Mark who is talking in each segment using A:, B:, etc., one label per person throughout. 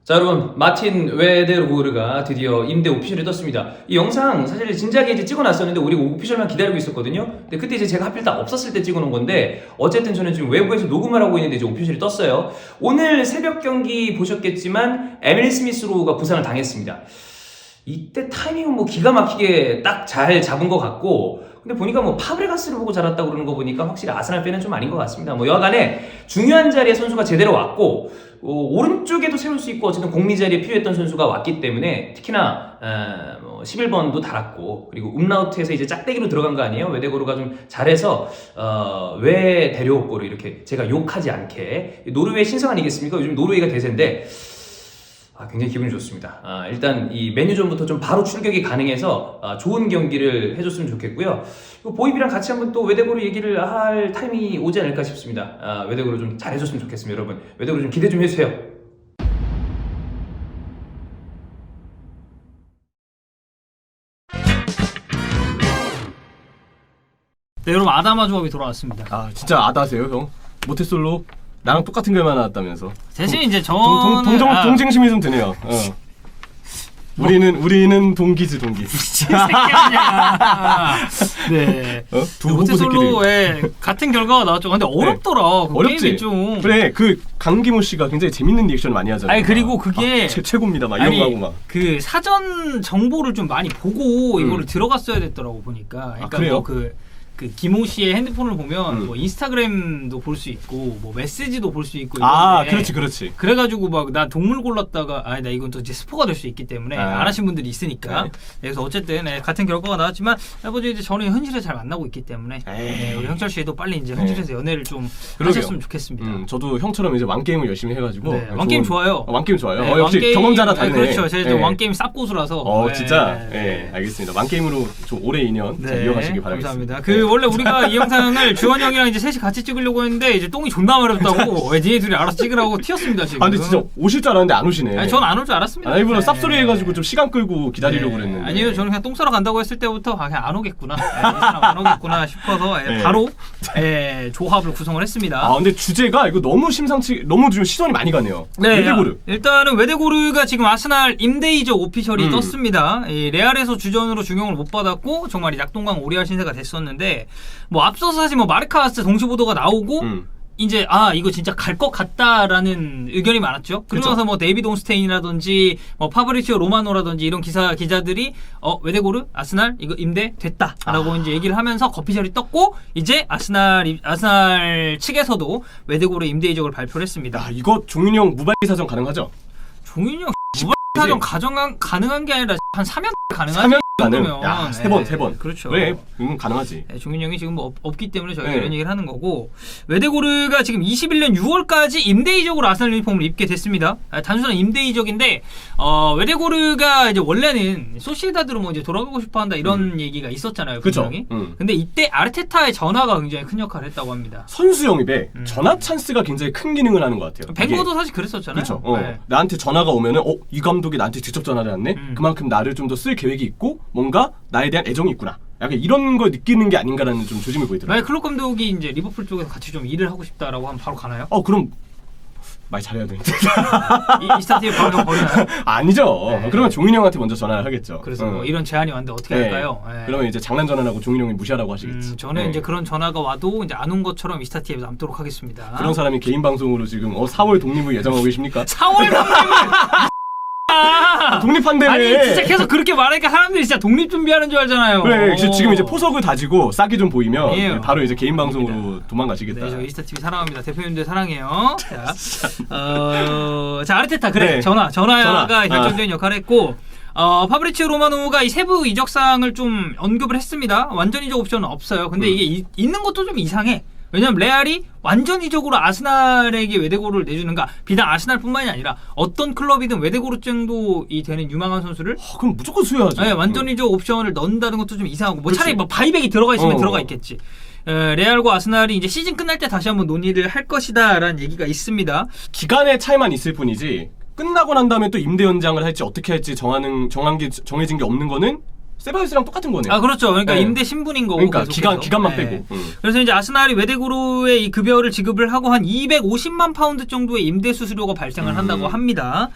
A: 자, 여러분, 마틴 웨데고르가 드디어 임대 오피셜이 떴습니다. 이 영상 사실 진작에 이제 찍어놨었는데 우리 오피셜만 기다리고 있었거든요. 근데 그때 이제 제가 하필 딱 없었을 때 찍어놓은 건데 어쨌든 저는 지금 외부에서 녹음을 하고 있는데 이제 오피셜이 떴어요. 오늘 새벽 경기 보셨겠지만 에밀 스미스로우가 부상을 당했습니다. 이때 타이밍은 뭐 기가 막히게 딱 잘 잡은 것 같고, 근데 보니까 뭐 파브레가스를 보고 잘했다고 그러는 거 보니까 확실히 아스날 빼는 좀 아닌 것 같습니다. 뭐 여하간에 중요한 자리에 선수가 제대로 왔고, 오른쪽에도 세울 수 있고 어쨌든 공리 자리에 필요했던 선수가 왔기 때문에 특히나 11번도 달았고, 그리고 음라우트에서 이제 짝대기로 들어간 거 아니에요? 웨데고르가 좀 잘해서 왜 데려왔고를 이렇게 제가 욕하지 않게. 노르웨이 신성 아니겠습니까? 요즘 노르웨이가 대세인데 굉장히 기분이 좋습니다. 일단 이 메뉴전부터 좀 바로 출격이 가능해서 좋은 경기를 해줬으면 좋겠고요. 보이비랑 같이 한번 또 웨데고르 얘기를 할 타이밍이 오지 않을까 싶습니다. 웨데고르 좀 잘해줬으면 좋겠습니다, 여러분. 웨데고르 좀 기대 좀 해주세요.
B: 네, 여러분, 아다마 조합이 돌아왔습니다.
C: 아 진짜 아다세요 형? 모태솔로 나랑 똑같은 글만 나왔다면서.
B: 대신 이제 저는
C: 동정심이 좀 드네요. 우리는 동기지 동기.
B: 새끼야. 네.
C: 두 호구 새끼들.
B: 모태솔로에 같은 결과가 나왔죠. 근데 어렵더라. 그
C: 어렵지.
B: 게임이 좀.
C: 그래 그 강기모 씨가 굉장히 재밌는 리액션 많이 하잖아요.
B: 아니 그리고 그게
C: 최고입니다 막 이런 거 하고 막.
B: 그 사전 정보를 좀 많이 보고 이거를 들어갔어야 됐더라고 보니까. 그러니까
C: 그래요?
B: 뭐 그 기모 씨의 핸드폰을 보면 뭐 인스타그램도 볼 수 있고 뭐 메시지도 볼 수 있고 이런데
C: 그렇지.
B: 그래가지고 막 나 동물 골랐다가 나 이건 또 이제 스포가 될 수 있기 때문에 안 하신 분들이 있으니까. 그래서 어쨌든 같은 결과가 나왔지만 아버지 이제 저는 현실에 잘 만나고 있기 때문에 우리 형철 씨도 빨리 이제 현실에서 연애를 좀 하셨으면 좋겠습니다.
C: 저도 형처럼 이제 왕 게임을 열심히 해가지고.
B: 왕게임 좋아요.
C: 왕게임 좋아요.
B: 네,
C: 역시
B: 왕게임,
C: 경험자라 다르네.
B: 그렇죠. 제가 왕게임 쌉고수라서.
C: 진짜. 알겠습니다. 왕게임으로 좀 오래 인연 잘 이어가시기 바라겠습니다.
B: 감사합니다. 원래 우리가 이 영상을 주원이 형이랑 이제 셋이 같이 찍으려고 했는데 이제 똥이 존나 마렵다고 왜 니네 둘이 알아서 찍으라고 튀었습니다 지금.
C: 근데 진짜 오실 줄 알았는데 안 오시네.
B: 아니 전 안 올 줄 알았습니다.
C: 일부러 쌉소리 해가지고 좀 시간 끌고 기다리려고 그랬는데.
B: 아니요, 저는 그냥 똥 싸러 간다고 했을 때부터 그냥 안 오겠구나. 이 사람 안 오겠구나 싶어서 바로 조합을 구성을 했습니다.
C: 근데 주제가 이거 너무 너무 좀 시선이 많이 가네요. 웨데고르.
B: 일단은 웨데고르가 지금 아스날 임대이적 오피셜이 떴습니다. 레알에서 주전으로 중용을 못 받았고 정말 약동강 오리알 신세가 됐었는데, 뭐 앞서서 사실 뭐 마르카스 동시 보도가 나오고 이제 이거 진짜 갈 것 같다라는 의견이 많았죠. 그러면서 뭐 데이비드 온스테인이라든지 뭐 파브리치오 로마노라든지 이런 기자들이 웨데고르 아스날 이거 임대 됐다라고 이제 얘기를 하면서 거피셜이 떴고, 이제 아스날 측에서도 웨데고르 임대 이적을 발표를 했습니다.
C: 이거 종윤이 형 무발 사정 가능하죠?
B: 종윤이 형 무발 사정 가능한 게 아니라 한 3년 가능하지.
C: 3년 가능.
B: 정도면.
C: 세 번.
B: 그렇죠.
C: 그래, 이건 가능하지.
B: 종윤이 형이 지금 뭐 없기 때문에 저희가 이런 얘기를 하는 거고, 웨데고르가 지금 21년 6월까지 임대 이적으로 아스날 유니폼을 입게 됐습니다. 단순한 임대 이적인데, 웨데고르가 이제 원래는 소시에다드로 뭐 이제 돌아가고 싶어한다 이런 얘기가 있었잖아요, 분명히. 근데 이때 아르테타의 전화가 굉장히 큰 역할을 했다고 합니다.
C: 선수 영입에 전화 찬스가 굉장히 큰 기능을 하는 것 같아요.
B: 벵거도 사실 그랬었잖아요.
C: 그렇죠. 나한테 전화가 오면은 이 감독이 나한테 직접 전화를 했네. 그만큼 나를 좀 더 쓸 계획이 있고 뭔가 나에 대한 애정이 있구나. 약간 이런 걸 느끼는 게 아닌가라는 좀 조짐을 보이더라고요.
B: 만약 클롭 감독이 이제 리버풀 쪽에서 같이 좀 일을 하고 싶다라고 하면 바로 가나요?
C: 그럼 말 잘해야 되는데.
B: 이 스타트에 바로 버리나요?
C: 아니죠. 그러면 종윤이 형한테 먼저 전화를 하겠죠.
B: 그래서 뭐 이런 제안이 왔는데 어떻게 할까요?
C: 그러면 이제 장난 전화라고 종윤이 형이 무시하라고 하시겠지.
B: 저는 이제 그런 전화가 와도 이제 안 온 것처럼 이스타TV에 남도록 하겠습니다.
C: 그런 사람이 개인 방송으로 지금 4월 독립을 예정하고 계십니까?
B: 4월 독립을!
C: 독립한다며.
B: 아니 진짜 계속 그렇게 말하니까 사람들이 진짜 독립 준비하는 줄 알잖아요.
C: 그래, 지금 이제 포석을 다지고 싹이 좀 보이면 바로 이제 개인 방송으로 도망가시겠다.
B: 네, 저 이스타TV 사랑합니다. 대표님들 사랑해요. 자 아르테타 전화가 결정적인 역할을 했고, 파브리치오 로마노가 이 세부 이적사항을 좀 언급을 했습니다. 완전 이적 옵션은 없어요. 근데 이게 있는 것도 좀 이상해. 왜냐면 레알이 완전 이적으로 아스날에게 웨데고르를 내주는가, 비단 아스날뿐만이 아니라 어떤 클럽이든 웨데고르 정도 되는 유망한 선수를
C: 그럼 무조건 수여하죠.
B: 완전 이적 옵션을 넣는다는 것도 좀 이상하고, 뭐 차라리 뭐 바이백이 들어가 있으면 들어가 있겠지. 레알과 아스날이 이제 시즌 끝날 때 다시 한번 논의를 할 것이다라는 얘기가 있습니다.
C: 기간의 차이만 있을 뿐이지 끝나고 난 다음에 또 임대 연장을 할지 어떻게 할지 정해진 게 없는 거는 세바요스랑 똑같은 거네요.
B: 아 그렇죠. 그러니까
C: 네.
B: 임대 신분인 거고.
C: 그러니까
B: 계속해서.
C: 기간만
B: 네.
C: 빼고.
B: 그래서 이제 아스날이 웨데고르의 이 급여를 지급을 하고 한 250만 파운드 정도의 임대 수수료가 발생을 한다고 합니다.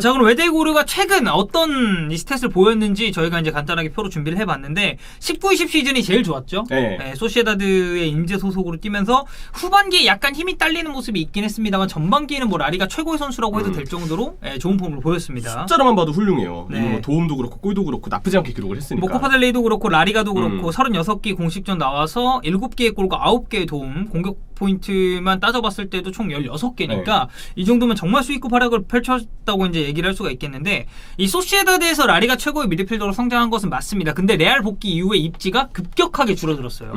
B: 자 그럼 웨데고르가 최근 어떤 이 스탯을 보였는지 저희가 이제 간단하게 표로 준비를 해봤는데 19-20 시즌이 제일 좋았죠.
C: 네.
B: 소시에다드의 임대 소속으로 뛰면서 후반기에 약간 힘이 딸리는 모습이 있긴 했습니다만 전반기에는 뭐 라리가 최고의 선수라고 해도 될 정도로 좋은 폼을 보였습니다.
C: 숫자로만 봐도 훌륭해요.
B: 네.
C: 뭐 도움도 그렇고 골도 그렇고 나쁘지 않게 기록을 했으니까.
B: 뭐 코파델레이도 그렇고 라리가도 그렇고 36개 공식전 나와서 7개의 골과 9개의 도움, 공격 포인트만 따져봤을 때도 총 16개니까 이 정도면 정말 수익급 활약을 펼쳤다고 이제 얘기를 할 수가 있겠는데 이 소시에다드에서 라리가 최고의 미드필더로 성장한 것은 맞습니다. 근데 레알 복귀 이후에 입지가 급격하게 줄어들었어요.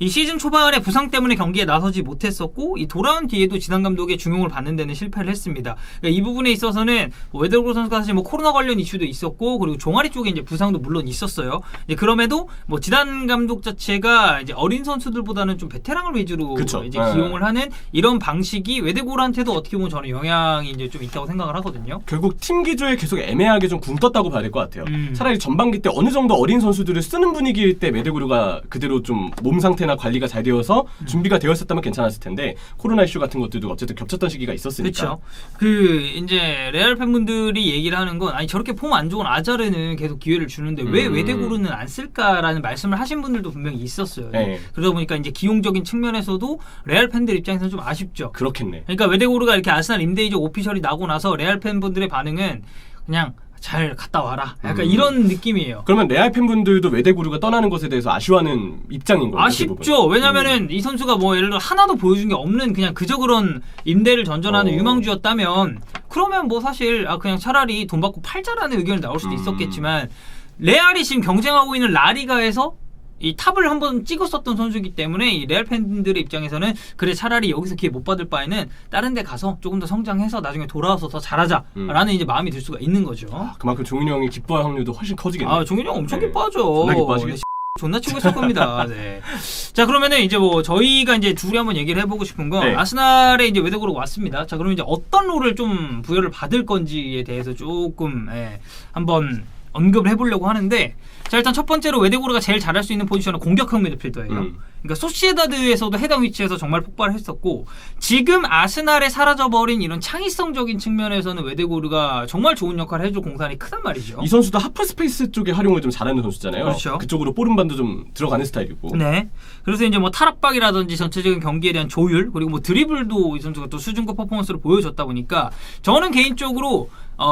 B: 이 시즌 초반에 부상 때문에 경기에 나서지 못했었고 이 돌아온 뒤에도 지단 감독의 중용을 받는 데는 실패를 했습니다. 그러니까 이 부분에 있어서는 뭐 웨데고르 선수가 사실 뭐 코로나 관련 이슈도 있었고 그리고 종아리 쪽에 이제 부상도 물론 있었어요. 이제 그럼에도 뭐 지단 감독 자체가 이제 어린 선수들보다는 좀 베테랑을 위주로
C: 그쵸.
B: 이제 기용을 하는 이런 방식이 웨데고르한테도 어떻게 보면 저는 영향이 이제 좀 있다고 생각을 하거든요.
C: 결국 팀 기조에 계속 애매하게 좀 굼떴다고 봐야 될 것 같아요. 차라리 전반기 때 어느 정도 어린 선수들을 쓰는 분위기일 때 웨데고르가 그대로 좀 몸 상태나 관리가 잘 되어서 준비가 되어 있었다면 괜찮았을 텐데 코로나 이슈 같은 것들도 어쨌든 겹쳤던 시기가 있었으니까.
B: 그렇죠. 그 이제 레알 팬분들이 얘기를 하는 건 아니 저렇게 폼 안 좋은 아자르는 계속 기회를 주는데 왜 웨데고르는 안 쓸까라는 말씀을 하신 분들도 분명히 있었어요.
C: 네.
B: 그러다 보니까 이제 기용적인 측면에서도 레알 팬들 입장에서는 좀 아쉽죠.
C: 그렇겠네.
B: 그러니까 웨데고르가 이렇게 아스날 임대이적 오피셜이 나고 나서 레알 팬분들의 반응은 그냥 잘 갔다 와라. 약간 이런 느낌이에요.
C: 그러면 레알 팬분들도 웨데고르가 떠나는 것에 대해서 아쉬워하는 입장인 거예요.
B: 아쉽죠. 왜냐면은 이 선수가 뭐 예를 들어 하나도 보여준 게 없는 그냥 그저 그런 임대를 전전하는 유망주였다면 그러면 뭐 사실 그냥 차라리 돈 받고 팔자라는 의견이 나올 수도 있었겠지만 레알이 지금 경쟁하고 있는 라리가에서 이 탑을 한번 찍었었던 선수이기 때문에 이 레알 팬들의 입장에서는 그래 차라리 여기서 기회 못 받을 바에는 다른 데 가서 조금 더 성장해서 나중에 돌아와서 더 잘하자라는 이제 마음이 들 수가 있는 거죠.
C: 그만큼 종윤이 형이 기뻐할 확률도 훨씬 커지겠네요.
B: 종윤이 형 엄청
C: 네.
B: 기뻐하죠.
C: 존나 기뻐하시겠죠.
B: 존나 치고 있을 겁니다. 네. 자 그러면은 이제 뭐 저희가 이제 둘이 한번 얘기를 해보고 싶은 건
C: 네.
B: 아스날에 이제 웨데고르 왔습니다. 자 그러면 이제 어떤 롤을 좀 부여를 받을 건지에 대해서 조금 한번 언급을 해보려고 하는데 자 일단 첫 번째로 웨데고르가 제일 잘할 수 있는 포지션은 공격형 미드필더예요. 그러니까 소시에다드에서도 해당 위치에서 정말 폭발을 했었고 지금 아스날에 사라져버린 이런 창의성적인 측면에서는 웨데고르가 정말 좋은 역할을 해줄 공산이 크단 말이죠.
C: 이 선수도 하프 스페이스 쪽에 활용을 좀 잘하는 선수잖아요.
B: 그렇죠.
C: 그쪽으로 뽀른반도 좀 들어가는 스타일이고.
B: 네. 그래서 이제 뭐 탈압박이라든지 전체적인 경기에 대한 조율 그리고 뭐 드리블도 이 선수가 또 수준급 퍼포먼스를 보여줬다 보니까 저는 개인적으로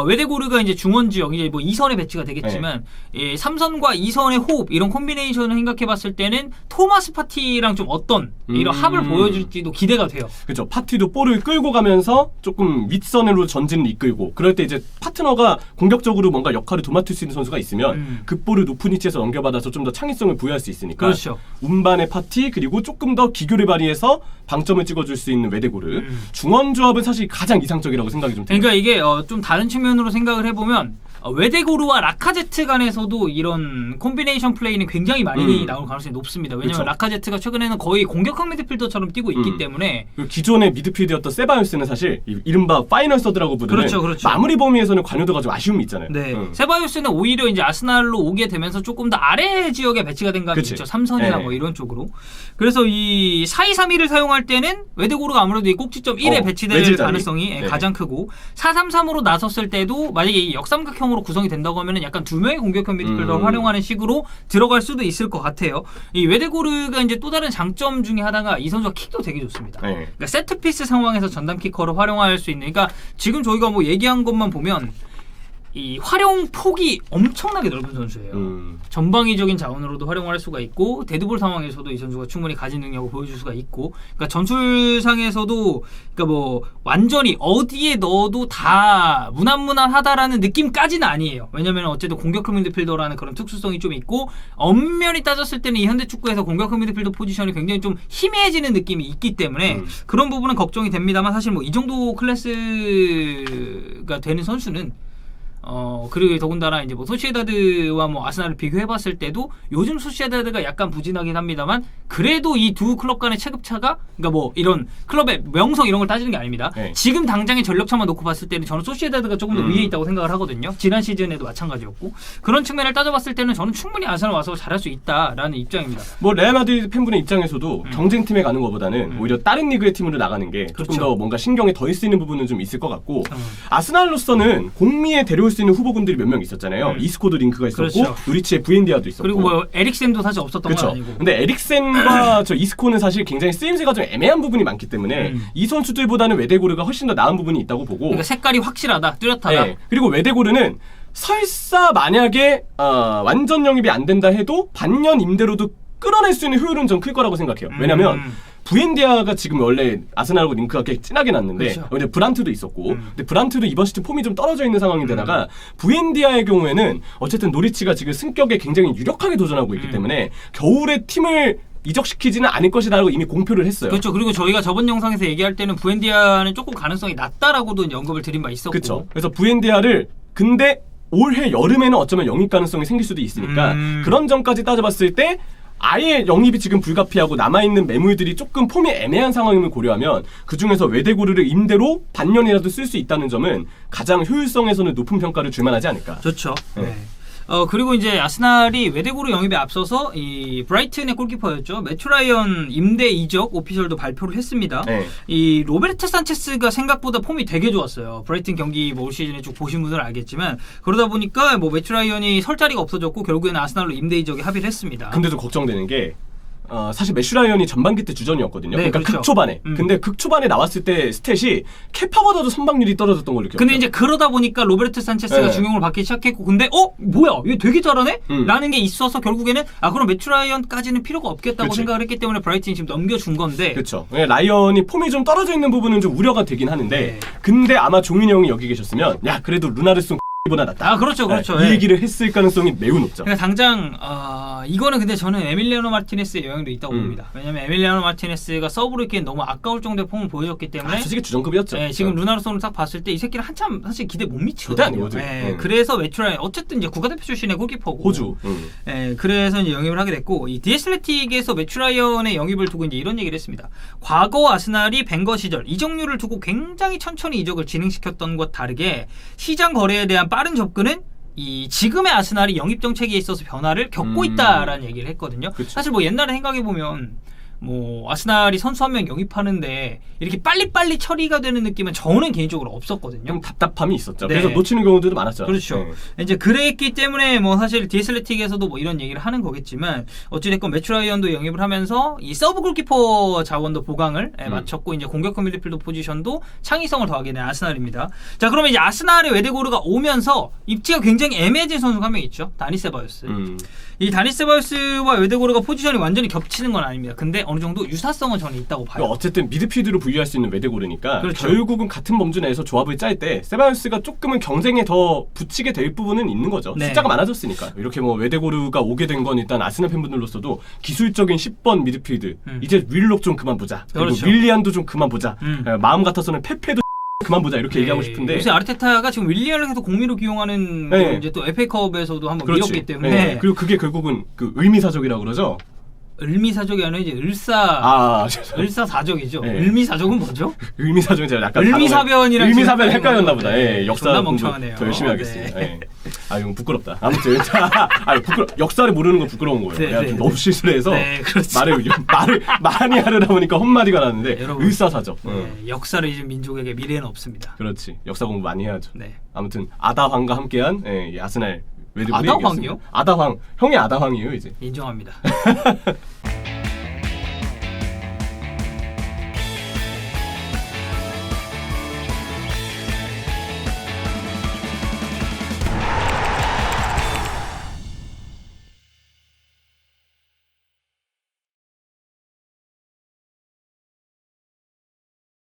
B: 웨데고르가 이제 중원 지역 이제 뭐 2선에 배치가 되겠지만 3선과 2선의 호흡 이런 콤비네이션을 생각해봤을 때는 토마스 파티랑 좀 어떤 이런 합을 보여줄지도 기대가 돼요.
C: 그렇죠. 파티도 볼을 끌고 가면서 조금 윗선으로 전진을 이끌고 그럴 때 이제 파트너가 공격적으로 뭔가 역할을 도맡을 수 있는 선수가 있으면 그 볼을 높은 위치에서 넘겨받아서 좀 더 창의성을 부여할 수 있으니까
B: 그렇죠.
C: 운반의 파티 그리고 조금 더 기교를 발휘해서 방점을 찍어줄 수 있는 웨데고르 중원 조합은 사실 가장 이상적이라고 생각이 좀 듭니다.
B: 그러니까 이게 좀 다른 측면으로 생각을 해보면 웨데고르와 라카제트 간에서도 이런 콤비네이션 플레이는 굉장히 많이 나올 가능성이 높습니다. 왜냐하면
C: 그쵸.
B: 라카제트가 최근에는 거의 공격형 미드필더처럼 뛰고 있기 때문에
C: 그리고 기존의 미드필드였던 세바요스는 사실 이른바 파이널 서드라고 부르는
B: 그렇죠.
C: 마무리 범위에서는 관여도가 좀 아쉬움이 있잖아요.
B: 네. 세바요스는 오히려 이제 아스날로 오게 되면서 조금 더 아래 지역에 배치가 된 감이
C: 그치.
B: 있죠. 3선이나
C: 네.
B: 뭐 이런 쪽으로. 그래서 이 4-2-3-1을 사용할 때는 웨데고르가 아무래도 이 꼭지점 1에 배치될
C: 외질 자리.
B: 가능성이
C: 네.
B: 가장 크고 4-3-3으로 나섰을 때도 만약에 이 역삼각형으로 구성이 된다고 하면 약간 두 명의 공격형 미드필더를 활용하는 식으로 들어갈 수도 있을 것 같아요. 이 웨데고르가 이제 또 다른 장점 중에 하나가 이 선수가 킥도 되게 좋습니다.
C: 네.
B: 그러니까 세트피스 상황에서 전담 키커를 활용할 수 있는. 그러니까 지금 저희가 뭐 얘기한 것만 보면 이 활용 폭이 엄청나게 넓은 선수예요. 전방위적인 자원으로도 활용할 수가 있고 데드볼 상황에서도 이 선수가 충분히 가진 능력을 보여줄 수가 있고 그러니까 전술상에서도 그러니까 뭐 완전히 어디에 넣어도 다 무난무난하다라는 느낌까지는 아니에요. 왜냐면 어쨌든 공격형 미드필더라는 그런 특수성이 좀 있고 엄연히 따졌을 때는 이 현대 축구에서 공격형 미드필더 포지션이 굉장히 좀 희미해지는 느낌이 있기 때문에 그런 부분은 걱정이 됩니다만 사실 뭐 이 정도 클래스가 되는 선수는 그리고 더군다나 이제 뭐 소시에다드와 뭐 아스날을 비교해봤을 때도 요즘 소시에다드가 약간 부진하긴 합니다만 그래도 이 두 클럽 간의 체급차가 그러니까 뭐 이런 클럽의 명성 이런 걸 따지는 게 아닙니다.
C: 네.
B: 지금 당장의 전력차만 놓고 봤을 때는 저는 소시에다드가 조금 더 위에 있다고 생각을 하거든요. 지난 시즌에도 마찬가지였고 그런 측면을 따져봤을 때는 저는 충분히 아스날 와서 잘할 수 있다라는 입장입니다.
C: 뭐 레알 마드리드 팬분의 입장에서도 경쟁팀에 가는 것보다는 오히려 다른 리그의 팀으로 나가는 게
B: 그렇죠.
C: 조금 더 뭔가 신경에 덜 쓰이는 부분은 좀 있을 것 같고 아스날로서는 공미에 데려올 수 있는 후보군들이 몇 명 있었잖아요. 이스코도 링크가 있었고
B: 그렇죠.
C: 누리치의 부엔디아도 있었고
B: 그리고 뭐 에릭센도 사실 없었던
C: 그렇죠.
B: 건 아니고.
C: 근데 에릭센과 저 이스코는 사실 굉장히 쓰임새가 좀 애매한 부분이 많기 때문에 이 선수들보다는 웨데고르가 훨씬 더 나은 부분이 있다고 보고
B: 그러니까 색깔이 확실하다, 뚜렷하다.
C: 네. 그리고 웨데고르는 설사 만약에 완전 영입이 안 된다 해도 반년 임대로도 끌어낼 수 있는 효율은 좀 클 거라고 생각해요. 왜냐면 부엔디아가 지금 원래 아스날하고 링크가 꽤 진하게 났는데
B: 그렇죠.
C: 근데 브란트도 있었고 근데 브란트도 이번 시즌 폼이 좀 떨어져 있는 상황인데다가 부엔디아의 경우에는 어쨌든 노리치가 지금 승격에 굉장히 유력하게 도전하고 있기 때문에 겨울에 팀을 이적시키지는 않을 것이라고 이미 공표를 했어요.
B: 그렇죠. 그리고 저희가 저번 영상에서 얘기할 때는 부엔디아는 조금 가능성이 낮다라고도 언급을 드린 바 있었고.
C: 그렇죠. 그래서 부엔디아를 근데 올해 여름에는 어쩌면 영입 가능성이 생길 수도 있으니까 그런 점까지 따져봤을 때 아예 영입이 지금 불가피하고 남아있는 매물들이 조금 폼이 애매한 상황임을 고려하면 그중에서 웨데고르를 임대로 반년이라도 쓸 수 있다는 점은 가장 효율성에서는 높은 평가를 줄만하지 않을까.
B: 좋죠.
C: 네.
B: 네. 그리고 이제 아스날이 웨데고르 영입에 앞서서 이 브라이튼의 골키퍼였죠. 매튜 라이언 임대 이적 오피셜도 발표를 했습니다.
C: 네.
B: 이 로베르토 산체스가 생각보다 폼이 되게 좋았어요. 브라이튼 경기 뭐 올 시즌에 쭉 보신 분들은 알겠지만 그러다 보니까 뭐 매튜 라이언이 설 자리가 없어졌고 결국에는 아스날로 임대 이적에 합의를 했습니다.
C: 근데 좀 걱정되는 게 사실 매슈 라이언이 전반기 때 주전이었거든요.
B: 네,
C: 그러니까
B: 그렇죠.
C: 극초반에. 근데 극초반에 나왔을 때 스탯이 케파보다도 선방률이 떨어졌던 걸로 기억해요.
B: 근데 이제 그러다 보니까 로베르토 산체스가
C: 네.
B: 중용을 받기 시작했고 근데 뭐야 얘 되게 잘하네? 라는 게 있어서 결국에는 그럼 매튜 라이언까지는 필요가 없겠다고
C: 그치.
B: 생각을 했기 때문에 브라이튼이 지금 넘겨준 건데
C: 그렇죠. 라이언이 폼이 좀 떨어져 있는 부분은 좀 우려가 되긴 하는데
B: 네.
C: 근데 아마 종윤이 형이 여기 계셨으면 야 그래도 루나르송 보다 낫다.
B: 그렇죠.
C: 이 얘기를 했을 가능성이 매우 높죠.
B: 그러니까 당장 이거는 근데 저는 에밀리아노 마르티네스의 영향도 있다고 봅니다. 왜냐면 에밀리아노 마르티네스가 서브로 있기엔 너무 아까울 정도의 폼을 보여줬기 때문에
C: 솔직히 주전급이었죠.
B: 네, 지금 루나르소를 딱 봤을 때 이 새끼는 한참 사실 기대 못 미치거든요.
C: 절대 아니거든.
B: 네, 그래서 매추라이 어쨌든 이제 국가대표 출신의 골키퍼고
C: 호주.
B: 네, 그래서 이제 영입을 하게 됐고 이 디에슬레틱에서 매추라이언의 영입을 두고 이제 이런 얘기를 했습니다. 과거 아스날이 벵거 시절 이적률을 두고 굉장히 천천히 이적을 진행시켰던 것과 다르게 시장 거래에 대한 빠른 접근은 이 지금의 아스날이 영입 정책에 있어서 변화를 겪고 있다라는 얘기를 했거든요.
C: 그쵸.
B: 사실 뭐 옛날에 생각해 보면 뭐 아스날이 선수 한 명 영입하는데 이렇게 빨리빨리 처리가 되는 느낌은 저는 개인적으로 없었거든요.
C: 좀 답답함이 있었죠.
B: 네.
C: 그래서 놓치는 경우들도 많았죠.
B: 그렇죠.
C: 네.
B: 이제 그랬기 때문에 뭐 사실 디에슬레틱에서도 뭐 이런 얘기를 하는 거겠지만 어찌됐건 매튜 라이언도 영입을 하면서 이 서브 골키퍼 자원도 보강을 마쳤고 이제 공격형 미드필더 포지션도 창의성을 더하게 된 아스날입니다. 자 그러면 이제 아스날의 웨데고르가 오면서 입지가 굉장히 애매해진 선수가 한 명 있죠. 다니 세바요스. 이 다니 세바요스와 웨데고르가 포지션이 완전히 겹치는 건 아닙니다. 근데 어느 정도 유사성은 저는 있다고 봐요.
C: 어쨌든 미드필드로 분류할 수 있는 웨데고르니까
B: 그렇죠.
C: 결국은 같은 범주 내에서 조합을 짤 때 세바요스가 조금은 경쟁에 더 붙이게 될 부분은 있는 거죠.
B: 네.
C: 숫자가 많아졌으니까. 이렇게 뭐 웨데고르가 오게 된 건 일단 아스날 팬분들로서도 기술적인 10번 미드필드 이제 윌록 좀 그만 보자. 그리고
B: 그렇죠.
C: 윌리안도 좀 그만 보자. 마음 같아서는 페페도 그만 보자 이렇게 얘기하고 싶은데
B: 요새 아르테타가 지금 윌리안을 계속 공미로 기용하는
C: 네.
B: 걸 이제 또 FA컵에서도 한번
C: 그렇지.
B: 밀었기 때문에
C: 네. 그리고 그게 결국은 그 의미사적이라고 그러죠.
B: 을미사적이 아니라 이제 을사사적이죠.
C: 네.
B: 을미사적은 뭐죠?
C: 의미사적은 제가 약간
B: 을미사변이랑
C: 의미사변
B: 지금
C: 헷갈렸나 보다.
B: 네.
C: 예, 역사
B: 존나
C: 공부
B: 멍청하네요.
C: 더 열심히 하겠습니다.
B: 네.
C: 예. 이건 부끄럽다. 아무튼 역사를 모르는 건 부끄러운 거예요.
B: 네,
C: 내가
B: 네,
C: 좀
B: 네.
C: 너무 실수를 해서
B: 네, 그렇지.
C: 말을 많이 하려다 보니까 헛마디가 나는데
B: 여러분,
C: 을사사적.
B: 네, 역사를 잊은 민족에게 미래는 없습니다.
C: 그렇지. 역사 공부 많이 해야죠.
B: 네.
C: 아무튼 아다황과 함께한 이 아스날 웨드블
B: 아다황이요?
C: 아다황. 형이 아다황이에요 이제.
B: 인정합니다.